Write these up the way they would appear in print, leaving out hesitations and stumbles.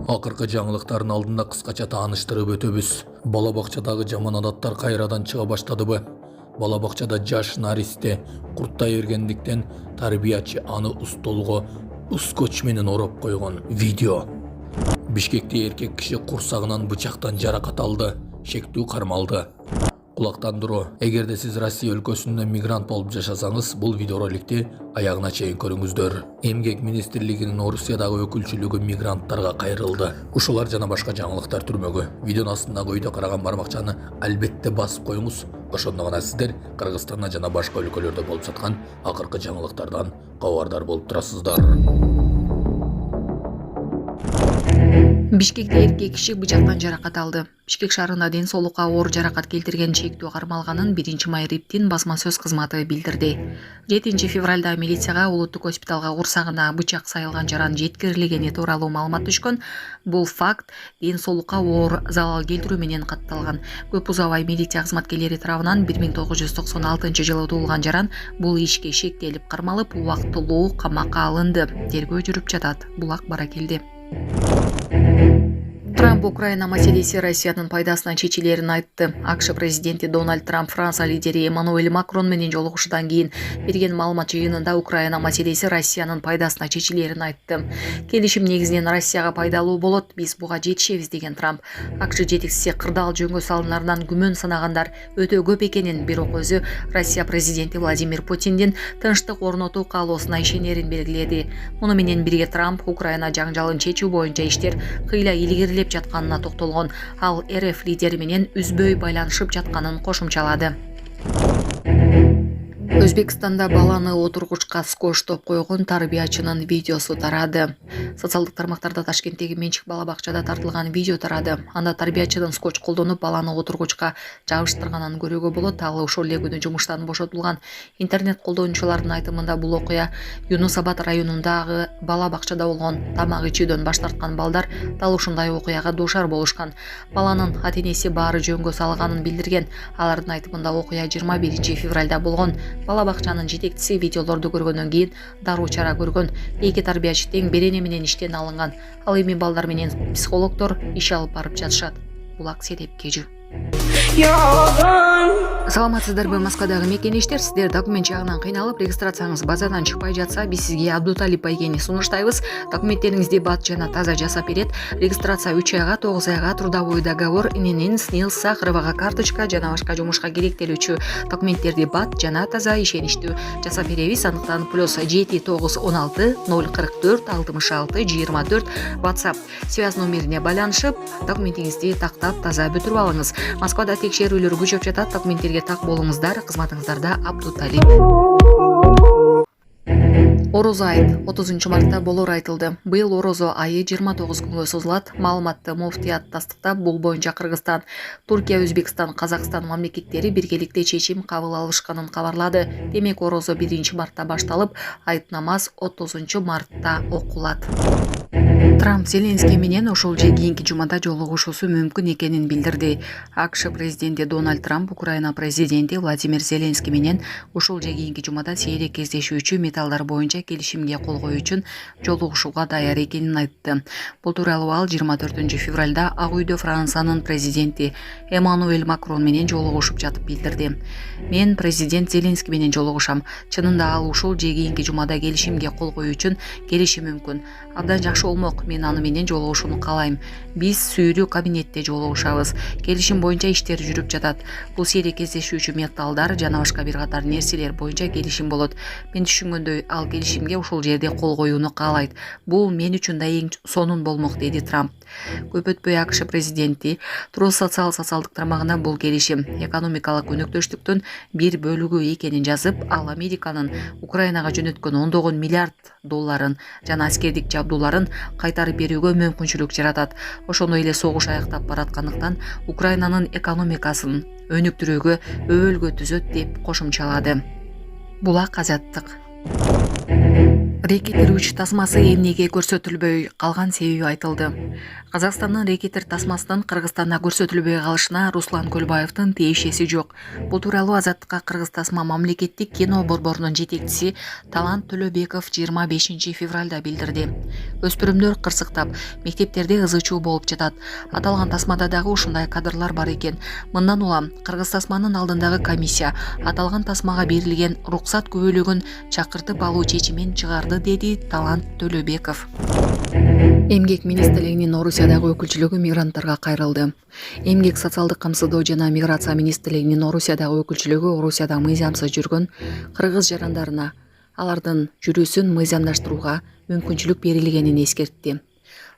Акыркы жаңылыктардын алдында кыскача тааныштырып өтөбүз. Бала бакчадагы жаман адаттар кайрадан чыга баштадыбы? Бала бакчада жаш наристе курттай бергендиктен тарбиячы аны устолго ускотч менен ороп койгон видео. Бишкекте эркек киши курсагынан бычактан жаракат алды, шектүү кармалды. Кулактандыруу: эгерде сиз Россия өлкөсүндө мигрант болуп жашасаңыз, бул видеороликти аягына чейин көрүңүздөр. Эмгек министрлигинин Орусиядагы өкүлчүлүгү мигранттарга кайрылды. Ушулар жана башка жаңылыктар түрмөгү. Видеонун астындагы үйдө караган бармакчаны албетте басып коюңуз. Ошондо гана сиздер Кыргызстанда жана башка өлкөлөрдө болуп жаткан акыркы жаңылыктардан кабардар болуп турасыздар. Бишкекте эркек киши бычактан жаракат алды. Бишкек шаарында ден соолукка оор жаракат келтирген чектүү кармалганын 1-май риптин басма сөз кызматы билдирди. 7-февралда милицияга улуттук госпиталга курсагына бычак сайылган жаран жеткирилгени тууралуу маалымат түшкөн. Бул факт ден соолукка оор залал келтирүү менен катталган. Көп узабай милиция кызматкерлери тарабынан 1996 жылы туулган жаран бул ишке шектелип кармалып, убактылуу камакка алынды. Тергөө жүрүп жатат. Булак бара келди. Трамп Украина маселеси Россиянын пайдасына чечилерин айтты. АКШ президенти Дональд Трамп Франция лидери Эммануэль Макрон менен жолугушуудан кийин берген маалымат жыйынында Украина маселеси Россиянын пайдасына чечилерин айтты. Келишим негизинен Россияга пайдалуу болот, биз буга жетишебиз деген Трамп. АКШ жетекчиси кырдаал жөнгө салынарынан күмөн санагандар өтө көп экенин, бирок өзү Россия президенти Владимир Путиндин тынчтык орнотуу каалоосуна ишенерин белгиледи. Муну менен бирге Трамп Украина жаңжалын чечүү боюнча иштер кыйла илгерилеп жатканына токтолгон. Ал РФ лидери менен үзбөй байланышып жатканын кошумчалады. Өзбекстанда баланы отургучка скоштоп койгон тарбиячынын видеосу тарады. Социалдык тармактарда Ташкенттеги менчик бала бакчада тартылган видео тарады. Анда тарбиячыдан скотч колдонуп баланы отургучка жабыштырганын көрүүгө болот. Ал ошол эле күнү жумуштан бошотулган. Интернет колдонуучулардын айтымында бул окуя Юнус Абад районундагы бала бакчада болгон. Тамак ичүүдөн баш тарткан балдар дал ушундай окуяга дуушар болушкан. Баланын ата-энеси баары жөнгө салганын билдирген. Алардын айтымында окуя 21-февралда болгон. Бала бакчанын жетекчиси видеолорду көргөндөн кийин дароо чара көргөн. Эки тарбиячы тең берене менен иштен алынган. Ал эми балдар менен психологдор иш алып барып жатышат. Булак Седеп Кежү. Саламатсыздарбы, Москвадагы мекенештер, сиздер документ жагынан кыйналып регистрацияңыз базадан чыкпай жатса, биз сизге Абдуталип Байгени сунуштайбыз. Документтериңизди бат жана таза жасап берет. Регистрация 3 айга, 9 айга, трудовой договор, ИНН, СНИЛС, сахаровага карточка жана башка жумушка керектелүүчү документтерди бат жана таза ишеничтүү жасап беребиз. Андыктан +7 916 044 66 24 WhatsApp связь номерине байланышып, документиңизди тактап таза бүтүрүп алыңыз. Москвада текшерүүлөр күчөп жатат. Документтерге так болуңуздар. Кызматыңыздарда Абдуталип. Орозо айт 30-мартта болор айтылды. Быйыл Орозо айы 29 күнгө созулат. Маалыматты муфтият тастыктап, бул боюнча Кыргызстан, Туркия, Өзбекстан, Казакстан мамлекеттери биргеликте чечим кабыл алышканын кабарлады. Демек Орозо 1-мартта башталып, айт намаз 30-мартта окулат. Трамп Зеленский менен ошол же кийинки жумада жолугушуусу мүмкүн экенин билдирди. АКШ президенти Дональд Трамп Украина президенти Владимир Зеленский менен ошол же кийинки жумада сейрек кездешүүчү металлдар боюнча келишимге кол коюу үчүн жолугушууга даяр экенин айтты. Бул тууралуу ал 24-февралда Ак үйдө Франциянын президенти Эммануэль Макрон менен жолугушуп жатып билдирди. Мен президент Зеленский менен жолугушам. Чынында ал ушул же кийинки жумада келишимге кол коюу үчүн келиши мүмкүн. Абдан жакшы болмок. Мен аны менен жолугушууну каалайм. Биз сүйрүү кабинетте жолугушабыз. Келишим боюнча иштер жүрүп жатат. Бул сейрек кездешүүчү металлдар жана башка бир катар нерселер боюнча келишим болот. Мен түшүнгөндөй, ал келишимге ушул жерде кол коюуну каалайт. Бул мен үчүн да эң сонун болмок, деди Трамп. Көп өтпөй АКШ президенти Трус социалдык тармагына бул келишим экономикалык өнөктөштүктүн бир бөлүгү экенин жазып, ал Американын Украинага жөнөткөн $10 миллиард жана аскердик жабдууларын кайтарып берүүгө мүмкүнчүлүк жаратат. Ошондой эле согуш аяктап бараткандыктан Украинанын экономикасын өнүктүрүүгө өбөлгө түзөт деп кошумчалады. Булак Азаттык. Рекетир 3 тасмасы эмнеге көрсөтүлбөй калган себеби айтылды. Казакстандын рекетир тасмасынын Кыргызстанда көрсөтүлбөй калышына Руслан Көлбаевдин тиешеси жок. Бул тууралуу Азаттыкка Кыргыз тасма мамлекеттик кино борборунун жетекчиси Талант Төлөбеков 25 февралда билдирди. Өспүрүмдөр кырсыктап, мектептерде ызы чуу болуп жатат. Аталган тасмада дагы ушундай кадрлар бар экен. Мындан улам Кыргыз тасманын алдындагы комиссия аталган тасмага берилген уруксат күбөлүгүн чакыртып алуу чечимин чыгарды, деди Талант Төлөбеков. Эмгек министрлигинин Орусиядагы өкүлчүлүгү мигранттарга кайрылды. Эмгек социалдык камсыздоо жана миграция министрлигинин Орусиядагы өкүлчүлүгү Орусияда мыйзамсыз жүргөн кыргыз жарандарына алардын жүрүүсүн мыйзамдаштырууга мүмкүнчүлүк берилгенин эскертти.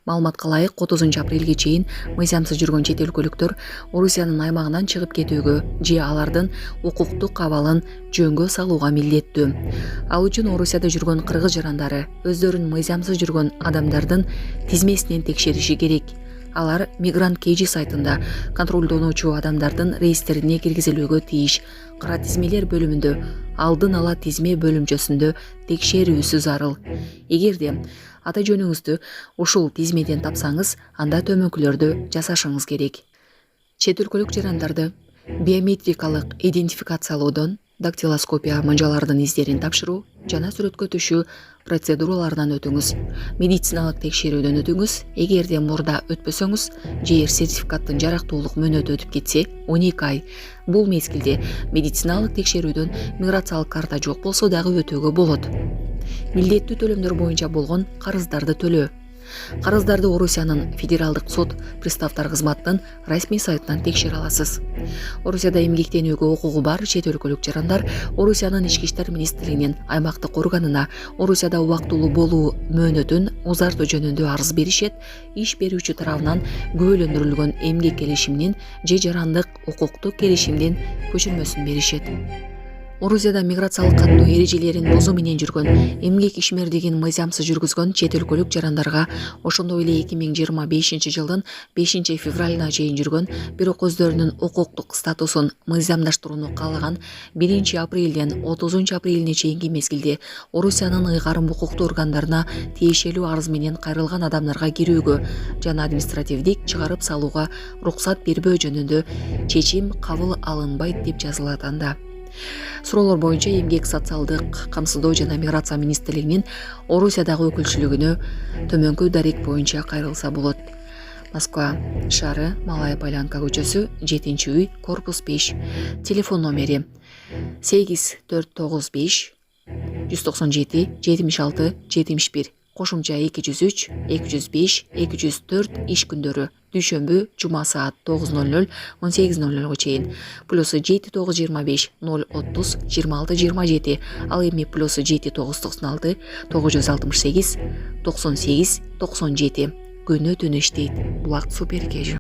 Маалыматка ылайык 30 апрелге чейин мыйзамсыз жүргөн чет өлкөлүктөр Орусиянын аймагынан чыгып кетүүгө же алардын укуктук абалын жөнгө салууга милдеттүү. Ал үчүн Орусияда жүргөн кыргыз жарандары өздөрүн мыйзамсыз жүргөн адамдардын тизмесинен текшериши керек. Алар Мигрант KG сайтында контролдонуучу адамдардын реестрине киргизилүүгө тийиш. Кара тизмелер бөлүмүндө алдын ала тизме бөлүмчөсүндө текшерүүсү зарыл. Эгерде ата жөнүңүздү ушул тизмеден тапсаңыз, анда төмөнкүлөрдү жасашыңыз керек. Чет өлкөлүк жарандарды биометрикалык идентификациялоодон, дактилоскопия манжалардын издерин тапшыруу жана сүрөткө түшүү процедураларынан өтүңүз. Медициналык текшерүүдөн өтүңүз. Эгерде мурда өтпөсөңүз, же сертификаттын жарактуулук мөөнөтү өтүп кетсе, 12 ай. Бул мезгилде медициналык текшерүүдөн миграциялык карта жок болсо дагы өтүүгө болот. Милдеттүү төлөмдөр боюнча болгон карыздарды төлөө. Карыздарды Орусиянын федералдык сот приставтар кызматынын расмий сайтынан текшере аласыз. Орусияда эмгектенүүгө укугу бар чет өлкөлүк жарандар Орусиянын ички иштер министрлигинин аймактык органына Орусияда убактылуу болуу мөөнөтүн узартуу жөнүндө арыз беришет. Иш берүүчү тарабынан күбөлөндүрүлгөн эмгек келишиминин же жарандык укуктук келишимдин көчүрмөсүн беришет. Орусияда миграциялык каттоо эрежелерин бузуу менен жүргөн, эмгек ишмердигин мыйзамсыз жүргүзгөн чет өлкөлүк жарандарга ошондой эле 2025 жылдын 5 февралына чейин жүргөн, бирок өздөрүнүн укуктук статусун мыйзамдаштырууну каалаган 1 апрелден 30 апрелине чейинки мезгилде Орусиянын ыйгарым укуктуу органдарына тиешелүү арыз менен кайрылган адамдарга кирүүгө жана административдик чыгарып салууга уруксат бербөө жөнүндө чечим кабыл алынбайт деп жазылат анда. Суроолор боюнча эмгек социалдык камсыздоо жана миграция министрлигинин Орусиядагы өкүлчүлүгүнө төмөнкү дарек боюнча кайрылса болот. Москва шаары, Малая Полянка көчөсү, 7-үй, корпус 5. Телефон номери 8495 197 76 71. Кошумча 203 205 204 иш күндөрү. Дүйшөмбү, жума саат 9:00 18:00 чейин. +7925 030 26 27. Ал эми +7996 968 98 97. Күнү түнү иштейт. Булак суперкежи.